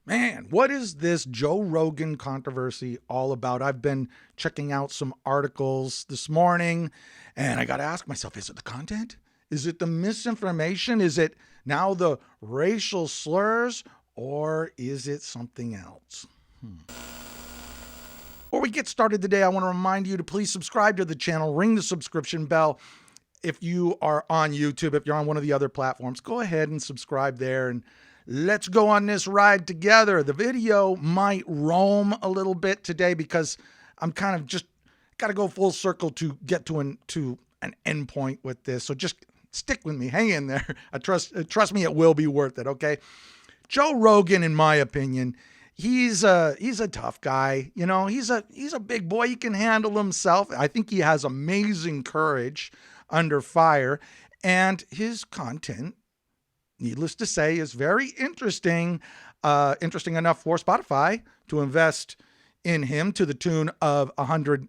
Man, what is this Joe Rogan controversy all about? I've been checking out some articles this morning, and I got to ask myself, is it the content? Is it the misinformation? Is it now the racial slurs? Or is it something else? Before we get started today, I want to remind you to please subscribe to the channel, ring the subscription bell. If you are on YouTube, if you're on one of the other platforms, go ahead and subscribe there, and let's go on this ride together. The video might roam a little bit today because I'm kind of just got to go full circle to get to an end point with this. So just stick with me, hang in there. Trust me, it will be worth it. Okay, Joe Rogan, in my opinion, he's a tough guy. You know, he's a big boy. He can handle himself. I think he has amazing courage under fire, and his content, needless to say, is very interesting. Interesting enough for Spotify to invest in him to the tune of $100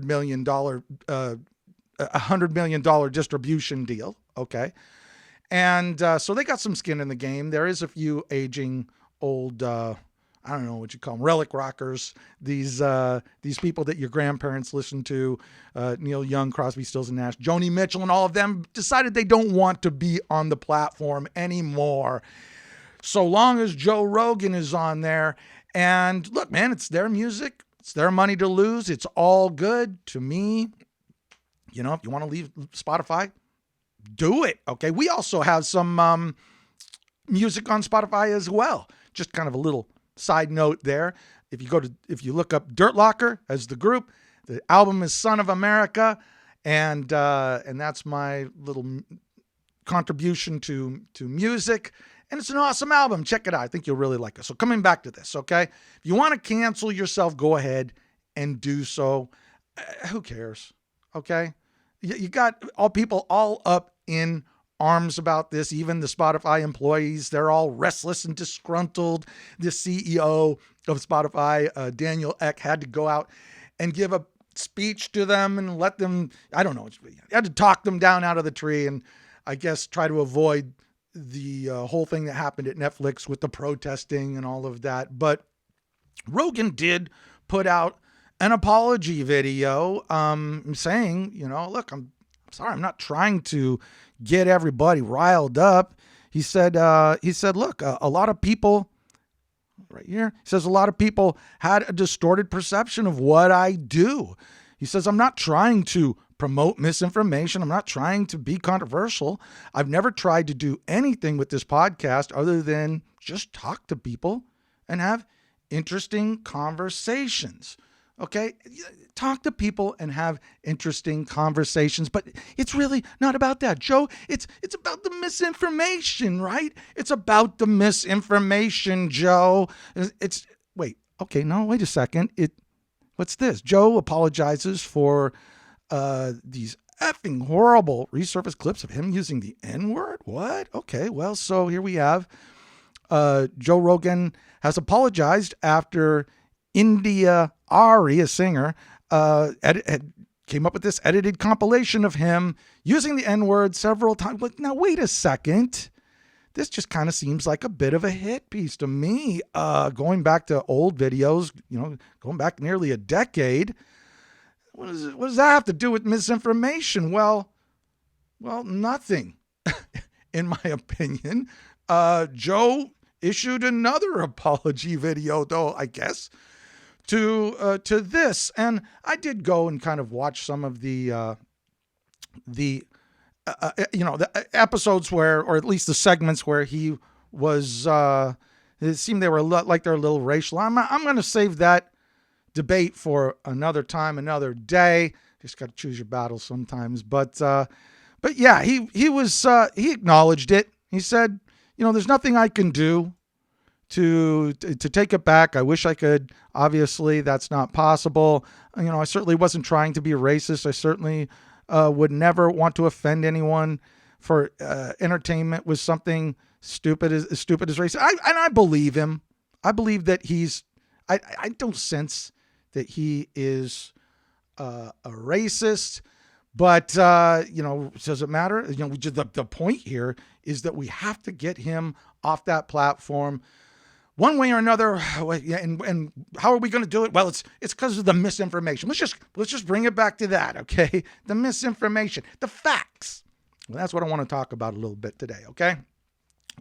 million $100 million distribution deal. Okay, and so they got some skin in the game. There is a few aging old. I don't know what you call them, relic rockers. These people that your grandparents listened to, Neil Young, Crosby, Stills and Nash, Joni Mitchell, and all of them decided they don't want to be on the platform anymore. So long as Joe Rogan is on there, and look, man, it's their music, it's their money to lose. It's all good to me. You know, if you want to leave Spotify, do it. Okay, we also have some music on Spotify as well. Just kind of a little side note there. If you look up Dirt Locker as the group, the album is Son of America, and that's my little contribution to music. And it's an awesome album. Check it out. I think you'll really like it. So coming back to this, okay? If you want to cancel yourself, go ahead and do so. Who cares? Okay? You got all people all up in arms about this. Even the Spotify employees, they're all restless and disgruntled. The CEO of Spotify, Daniel Ek, had to go out and give a speech to them and let them, I don't know, had to talk them down out of the tree, and I guess try to avoid the whole thing that happened at Netflix with the protesting and all of that. But Rogan did put out an apology video saying, you know, look, I'm sorry, I'm not trying to get everybody riled up. He said, look, a lot of people, right here, he says a lot of people had a distorted perception of what I do. He says, I'm not trying to promote misinformation. I'm not trying to be controversial. I've never tried to do anything with this podcast other than just talk to people and have interesting conversations. Okay, talk to people and have interesting conversations, but it's really not about that, Joe. It's about the misinformation, right? It's about the misinformation, Joe. It's wait, okay, no, wait a second. What's this? Joe apologizes for these effing horrible resurfaced clips of him using the N-word. What? Okay, well, so here we have Joe Rogan has apologized after India Ari, a singer, came up with this edited compilation of him using the N-word several times. But now, wait a second. This just kind of seems like a bit of a hit piece to me. Going back to old videos, you know, going back nearly a decade. What does that have to do with misinformation? Well, nothing, in my opinion. Joe issued another apology video, though, I guess, to this, and I did go and kind of watch some of the episodes where, or at least the segments where he was. It seemed they were like they're a little racial. I'm going to save that debate for another time, another day. Just got to choose your battles sometimes, but yeah, he acknowledged it. He said, you know, there's nothing I can do to take it back. I wish I could. Obviously, that's not possible. You know, I certainly wasn't trying to be racist. I certainly would never want to offend anyone for entertainment with something stupid as racist. I believe him. I believe that I don't sense that he is a racist. But, you know, does it matter? You know, the point here is that we have to get him off that platform. one way or another. And how are we going to do it? Well, it's because of the misinformation. Let's just bring it back to that, okay? The misinformation, the facts. Well, that's what I want to talk about a little bit today, okay?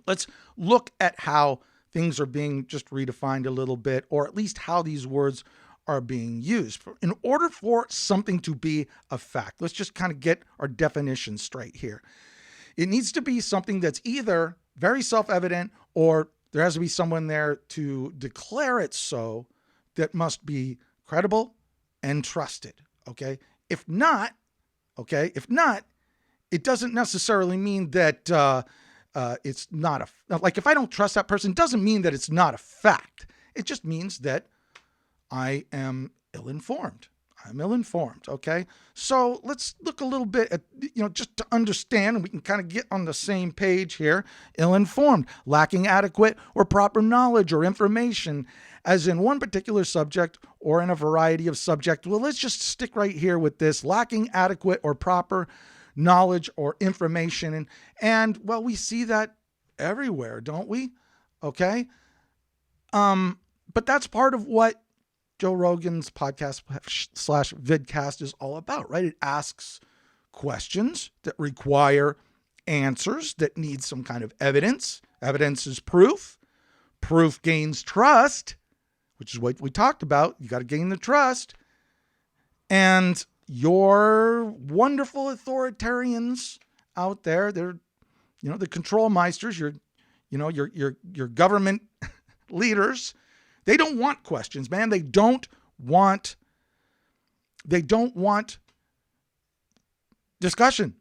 Let's look at how things are being just redefined a little bit, or at least how these words are being used. In order for something to be a fact, let's just kind of get our definition straight here. It needs to be something that's either very self-evident, or there has to be someone there to declare it so, that must be credible and trusted, okay? If not, it doesn't necessarily mean that it's not like, if I don't trust that person, it doesn't mean that it's not a fact. It just means that I am ill-informed. I'm ill-informed, okay? So let's look a little bit at, just to understand, and we can kind of get on the same page here. Ill-informed, lacking adequate or proper knowledge or information, as in one particular subject or in a variety of subjects. Well, let's just stick right here with this: lacking adequate or proper knowledge or information. And well, we see that everywhere, don't we? Okay. But that's part of what Joe Rogan's podcast / vidcast is all about, right? It asks questions that require answers, that need some kind of evidence. Evidence is proof. Proof gains trust, which is what we talked about. You got to gain the trust. And your wonderful authoritarians out there, they're, the control meisters, your government leaders, they don't want questions, man. They don't want discussion.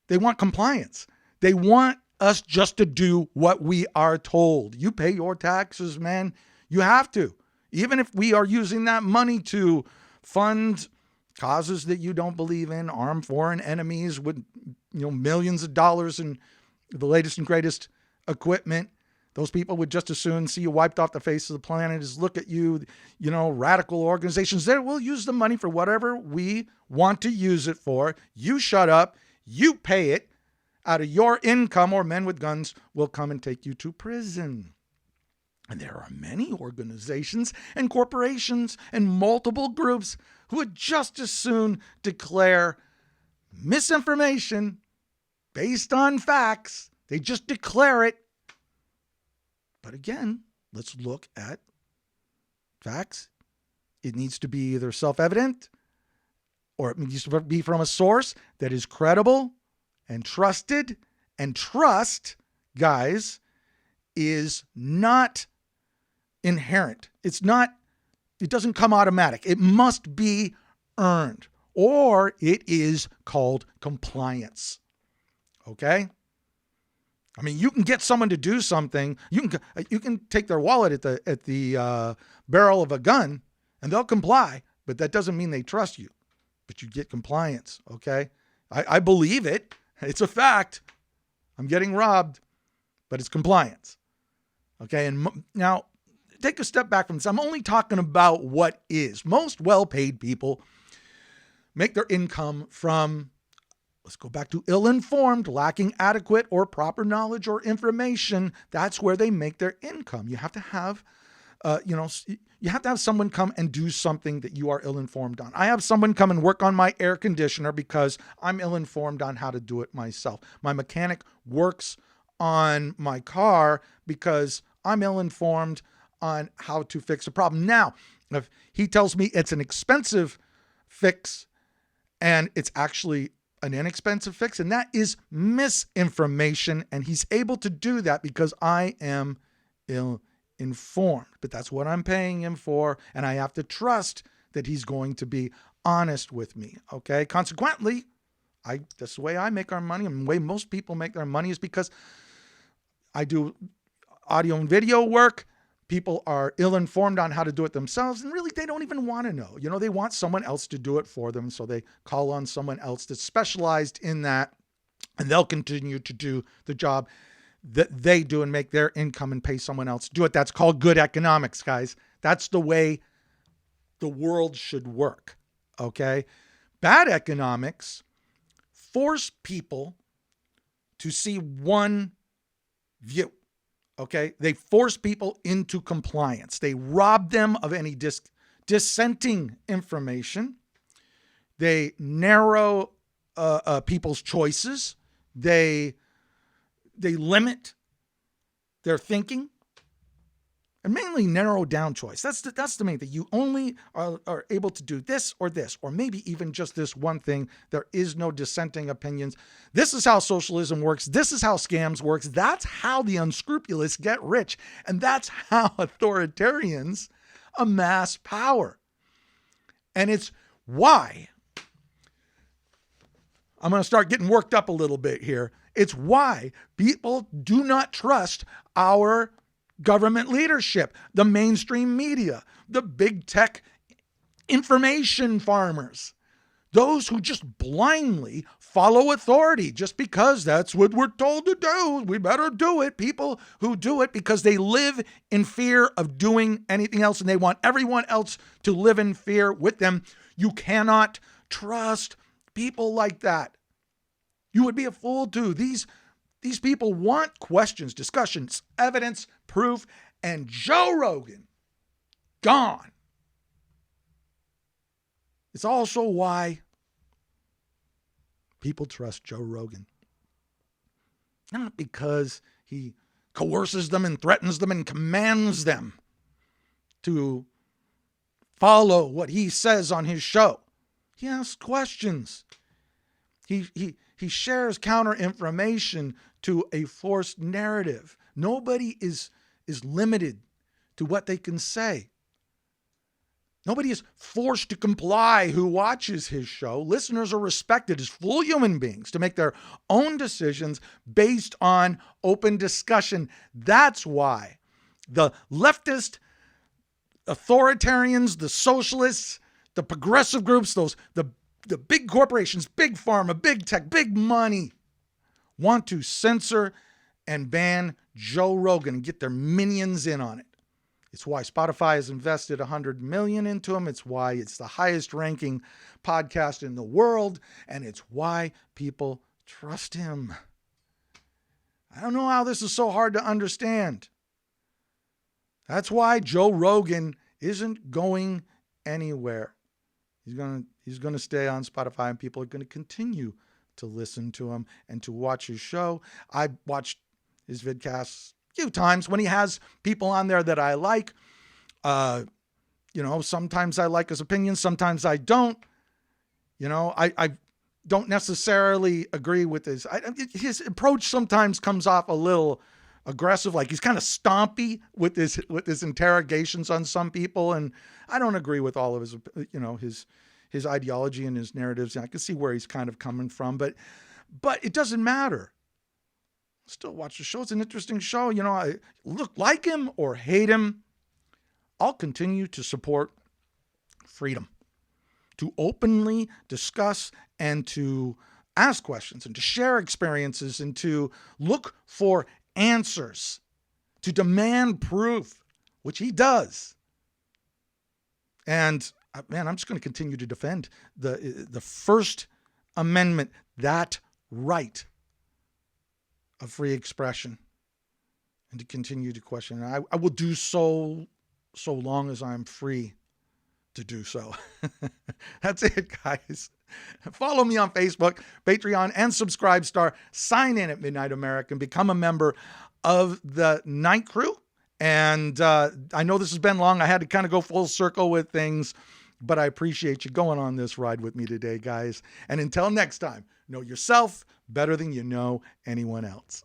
They want compliance. They want us just to do what we are told. You pay your taxes, man. You have to. Even if we are using that money to fund causes that you don't believe in, arm foreign enemies with, millions of dollars in the latest and greatest equipment, those people would just as soon see you wiped off the face of the planet as look at you, radical organizations. They will use the money for whatever we want to use it for. You shut up, you pay it out of your income, or men with guns will come and take you to prison. And there are many organizations and corporations and multiple groups who would just as soon declare misinformation based on facts. They just declare it. But again, let's look at facts. It needs to be either self-evident, or it needs to be from a source that is credible and trusted. And trust, guys, is not inherent. It doesn't come automatic. It must be earned, or it is called compliance. Okay? I mean, you can get someone to do something. You can take their wallet at the barrel of a gun, and they'll comply, but that doesn't mean they trust you. But you get compliance, okay? I believe it. It's a fact. I'm getting robbed, but it's compliance. Okay, and now take a step back from this. I'm only talking about what is. Most well-paid people make their income from, let's go back to ill-informed, lacking adequate or proper knowledge or information. That's where they make their income. You have to have, you have to have someone come and do something that you are ill-informed on. I have someone come and work on my air conditioner because I'm ill-informed on how to do it myself. My mechanic works on my car because I'm ill-informed on how to fix a problem. Now, if he tells me it's an expensive fix and it's actually an inexpensive fix, and that is misinformation, and he's able to do that because I am ill-informed. But that's what I'm paying him for, and I have to trust that he's going to be honest with me, okay? Consequently, that's the way I make our money, and the way most people make their money is because I do audio and video work. People are ill-informed on how to do it themselves, and really they don't even want to know. They want someone else to do it for them, so they call on someone else that's specialized in that, and they'll continue to do the job that they do and make their income and pay someone else to do it. That's called good economics, guys. That's the way the world should work, okay? Bad economics force people to see one view. Okay? They force people into compliance. They rob them of any dissenting information. They narrow people's choices. They limit their thinking, and mainly narrow down choice. That's the main thing. You only are able to do this, or maybe even just this one thing. There is no dissenting opinions. This is how socialism works. This is how scams works. That's how the unscrupulous get rich. And that's how authoritarians amass power. And it's why I'm going to start getting worked up a little bit here. It's why people do not trust our government leadership, the mainstream media, the big tech information farmers, those who just blindly follow authority just because that's what we're told to do. We better do it. People who do it because they live in fear of doing anything else, and they want everyone else to live in fear with them. You cannot trust people like that. You would be a fool too. These people want questions, discussions, evidence, proof, and Joe Rogan, gone. It's also why people trust Joe Rogan. Not because he coerces them and threatens them and commands them to follow what he says on his show. He asks questions. He shares counter information to a forced narrative. Nobody is limited to what they can say. Nobody is forced to comply who watches his show. Listeners are respected as full human beings to make their own decisions based on open discussion. That's why the leftist authoritarians, the socialists, the progressive groups, the big corporations, big pharma, big tech, big money want to censor and ban Joe Rogan and get their minions in on it. It's why Spotify has invested $100 million into him. It's why it's the highest ranking podcast in the world. And it's why people trust him. I don't know how this is so hard to understand. That's why Joe Rogan isn't going anywhere. He's going to stay on Spotify, and people are going to continue to listen to him and to watch his show. I watched his vidcasts a few times when he has people on there that I like. Sometimes I like his opinions, sometimes I don't. I don't necessarily agree with his approach. Sometimes comes off a little aggressive, like he's kind of stompy with his interrogations on some people, and I don't agree with all of his ideology and his narratives. And I can see where he's kind of coming from, but it doesn't matter. Still watch the show. It's an interesting show. I like him or hate him, I'll continue to support freedom to openly discuss and to ask questions and to share experiences and to look for answers, to demand proof, which he does. And man, I'm just going to continue to defend the First Amendment, that right of free expression, and to continue to question. I will do so long as I'm free to do so. That's it, guys. Follow me on Facebook, Patreon, and Subscribestar. Sign in at Midnight American. Become a member of the Night Crew. And I know this has been long. I had to kind of go full circle with things, but I appreciate you going on this ride with me today, guys. And until next time, know yourself better than you know anyone else.